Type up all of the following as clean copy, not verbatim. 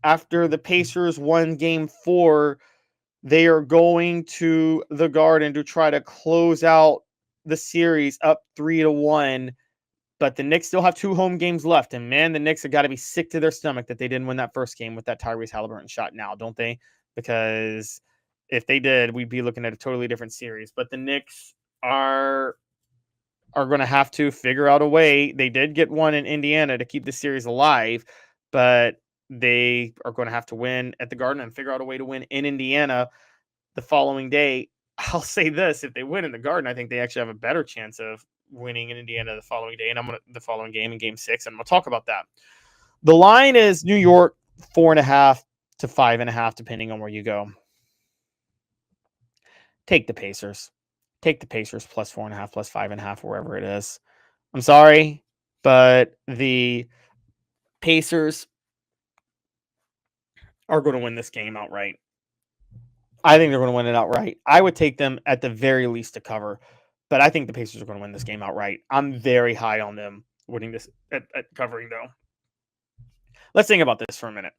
after the Pacers won game 4, they are going to the Garden to try to close out the series up 3-1. But the Knicks still have 2 home games left. And man, the Knicks have got to be sick to their stomach that they didn't win that first game with that Tyrese Halliburton shot now, don't they? Because if they did, we'd be looking at a totally different series. But the Knicks are going to have to figure out a way. They did get one in Indiana to keep the series alive, but they are going to have to win at the Garden and figure out a way to win in Indiana the following day. I'll say this: if they win in the Garden, I think they actually have a better chance of winning in Indiana the following day, and the following game in Game 6, and we'll talk about that. The line is New York 4.5 to 5.5, depending on where you go. Take the Pacers. Take the Pacers plus 4.5, plus 5.5, wherever it is. I'm sorry, but the Pacers are going to win this game outright. I think they're going to win it outright. I would take them at the very least to cover, but I think the Pacers are going to win this game outright. I'm very high on them winning this at covering, though. Let's think about this for a minute.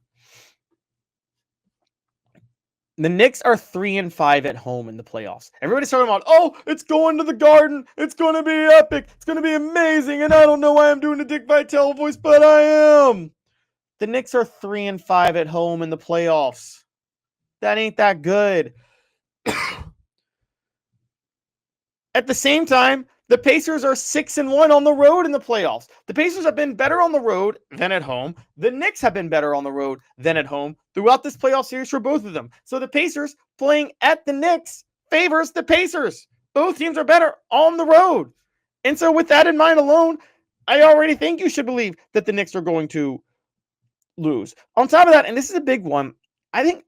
The Knicks are 3-5 at home in the playoffs. Everybody's talking about, oh, it's going to the Garden. It's going to be epic. It's going to be amazing. And I don't know why I'm doing a Dick Vitale voice, but I am. The Knicks are 3-5 at home in the playoffs. That ain't that good. At the same time, the Pacers are 6-1 on the road in the playoffs. The Pacers have been better on the road than at home. The Knicks have been better on the road than at home throughout this playoff series for both of them. So the Pacers playing at the Knicks favors the Pacers. Both teams are better on the road. And so with that in mind alone, I already think you should believe that the Knicks are going to lose. On top of that, and this is a big one, I think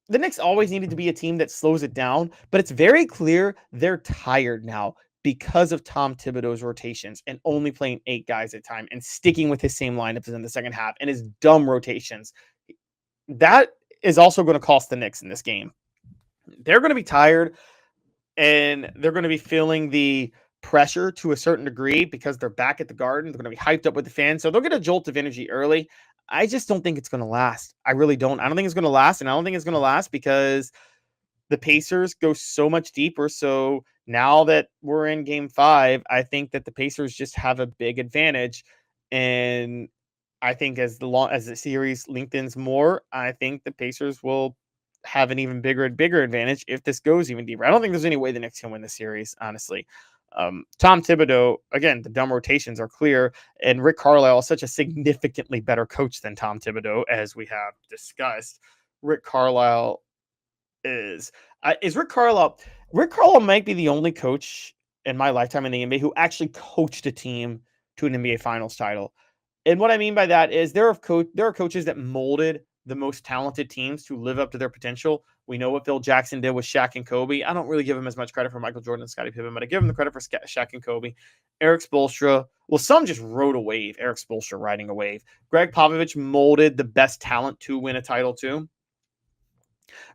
the Knicks always needed to be a team that slows it down, but it's very clear they're tired now because of Tom Thibodeau's rotations and only playing 8 guys at a time and sticking with his same lineups in the second half and his dumb rotations. That is also going to cost the Knicks in this game. They're going to be tired and they're going to be feeling the pressure to a certain degree because they're back at the Garden. They're going to be hyped up with the fans. So they'll get a jolt of energy early. I just don't think it's going to last. I really don't. I don't think it's going to last. And I don't think it's going to last because the Pacers go so much deeper. So now that we're in Game 5, I think that the Pacers just have a big advantage. And I think as the series lengthens more, I think the Pacers will have an even bigger advantage if this goes even deeper. I don't think there's any way the Knicks can win the series, honestly. Tom Thibodeau, again, the dumb rotations are clear, and Rick Carlisle is such a significantly better coach than Tom Thibodeau, as we have discussed. Rick Carlisle is Rick Carlisle. Rick Carlisle might be the only coach in my lifetime in the NBA who actually coached a team to an NBA Finals title. And what I mean by that is there are coaches that molded the most talented teams to live up to their potential. We know what Phil Jackson did with Shaq and Kobe. I don't really give him as much credit for Michael Jordan and Scottie Pippen, but I give him the credit for Shaq and Kobe. Eric Spoelstra, well, some just rode a wave. Eric Spoelstra riding a wave. Greg Popovich molded the best talent to win a title too.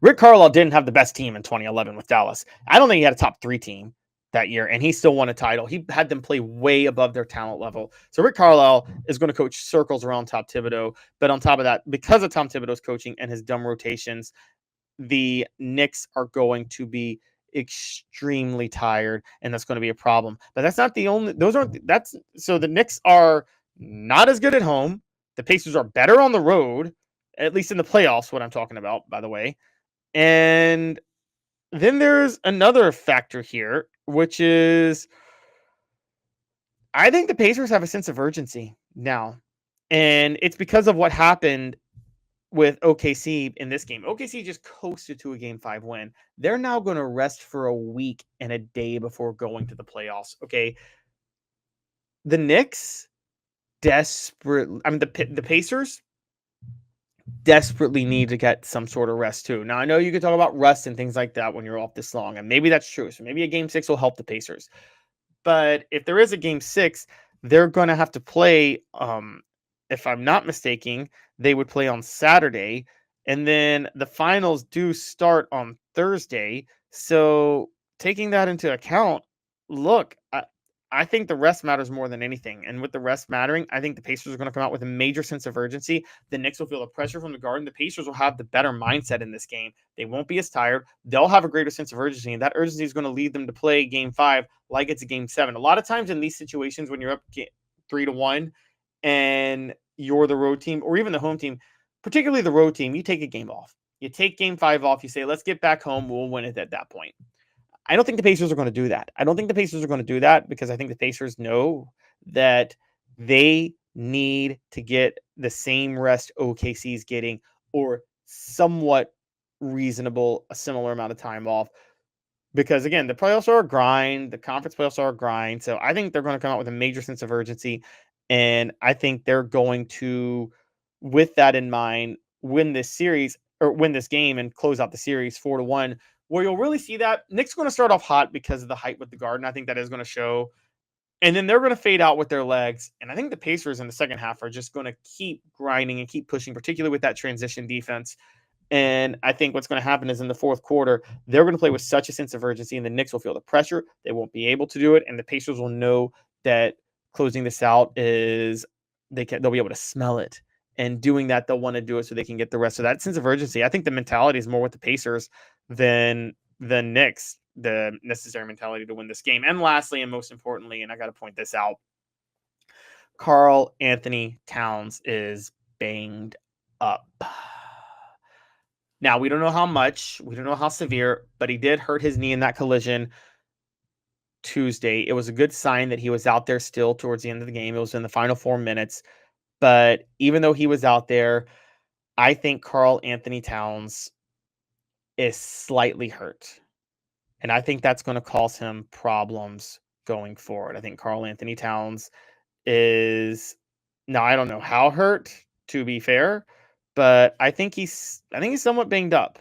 Rick Carlisle didn't have the best team in 2011 with Dallas. I don't think he had a top 3 team that year, and he still won a title. He had them play way above their talent level. So Rick Carlisle is going to coach circles around Tom Thibodeau. But on top of that, because of Tom Thibodeau's coaching and his dumb rotations, the Knicks are going to be extremely tired, and that's going to be a problem. But that's not the only. So the Knicks are not as good at home. The Pacers are better on the road, at least in the playoffs. What I'm talking about, by the way, and then there's another factor here, which is I think the Pacers have a sense of urgency now. And it's because of what happened with OKC in this game. OKC just coasted to a Game 5 win. They're now going to rest for a week and a day before going to the playoffs. Okay. The Knicks the Pacers desperately need to get some sort of rest too. Now, I know you can talk about rest and things like that when you're off this long, and maybe that's true. So maybe a Game 6 will help the Pacers. But if there is a Game 6, they're going to have to play, if I'm not mistaken, they would play on Saturday, and then the finals do start on Thursday. So taking that into account, look, I think the rest matters more than anything. And with the rest mattering, I think the Pacers are going to come out with a major sense of urgency. The Knicks will feel the pressure from the Garden. The Pacers will have the better mindset in this game. They won't be as tired. They'll have a greater sense of urgency. And that urgency is going to lead them to play game 5 like it's a game 7. A lot of times in these situations, when you're up 3-1 and you're the road team or even the home team, particularly the road team, you take a game off. You take game 5 off. You say, let's get back home. We'll win it at that point. I don't think the Pacers are going to do that. I don't think the Pacers are going to do that because I think the Pacers know that they need to get the same rest OKC is getting or somewhat reasonable, a similar amount of time off. Because again, the playoffs are a grind, the conference playoffs are a grind. So I think they're going to come out with a major sense of urgency. And I think they're going to, with that in mind, win this series or win this game and close out the series 4-1. Where you'll really see that Knicks going to start off hot because of the height with the Garden. I think that is going to show. And then they're going to fade out with their legs. And I think the Pacers in the second half are just going to keep grinding and keep pushing, particularly with that transition defense. And I think what's going to happen is in the fourth quarter, they're going to play with such a sense of urgency, and the Knicks will feel the pressure. They won't be able to do it, and the Pacers will know that closing this out is they'll be able to smell it. And doing that, they'll want to do it so they can get the rest of that sense of urgency. I think the mentality is more with the Pacers than the Knicks, the necessary mentality to win this game. And lastly, and most importantly, and I got to point this out, Karl Anthony Towns is banged up. Now, we don't know how much, we don't know how severe, but he did hurt his knee in that collision Tuesday. It was a good sign that he was out there still towards the end of the game. It was in the final 4 minutes. But even though he was out there, I think Karl Anthony Towns is slightly hurt. And I think that's going to cause him problems going forward. I think Karl Anthony Towns is, now I don't know how hurt, to be fair, but I think he's somewhat banged up.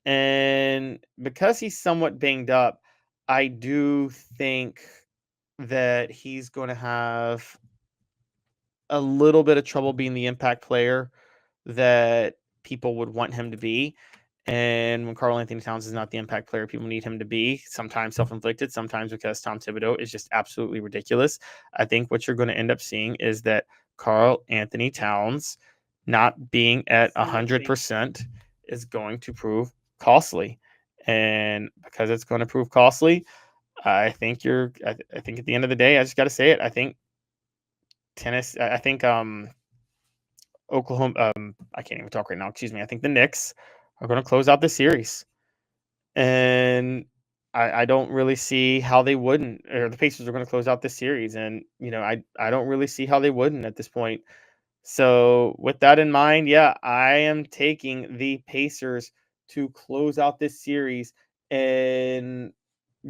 And because he's somewhat banged up, I do think that he's going to have a little bit of trouble being the impact player that people would want him to be. And when Karl Anthony Towns is not the impact player people need him to be, sometimes self-inflicted, sometimes because Tom Thibodeau is just absolutely ridiculous. I think what you're going to end up seeing is that Karl Anthony Towns not being at 100% is going to prove costly. And because it's going to prove costly, I think I think at the end of the day, I just got to say it. I think Oklahoma, I can't even talk right now. Excuse me. I think the Knicks are going to close out the series. And I don't really see how they wouldn't, or the Pacers are going to close out this series. And, I don't really see how they wouldn't at this point. So with that in mind, yeah, I am taking the Pacers to close out this series in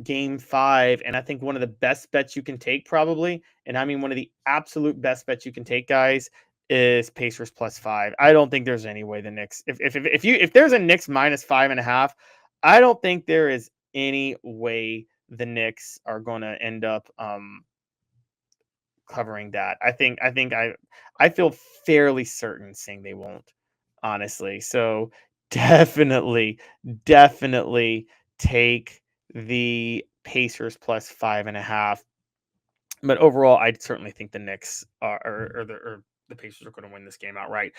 game 5. And I think one of the best bets you can take probably, and I mean one of the absolute best bets you can take, guys, is Pacers +5. I don't think there's any way the Knicks, if there's a Knicks -5.5, I don't think there is any way the Knicks are going to end up covering that. I feel fairly certain saying they won't, honestly. So definitely take the Pacers +5.5. But overall, I certainly think the Knicks or the Pacers are going to win this game outright.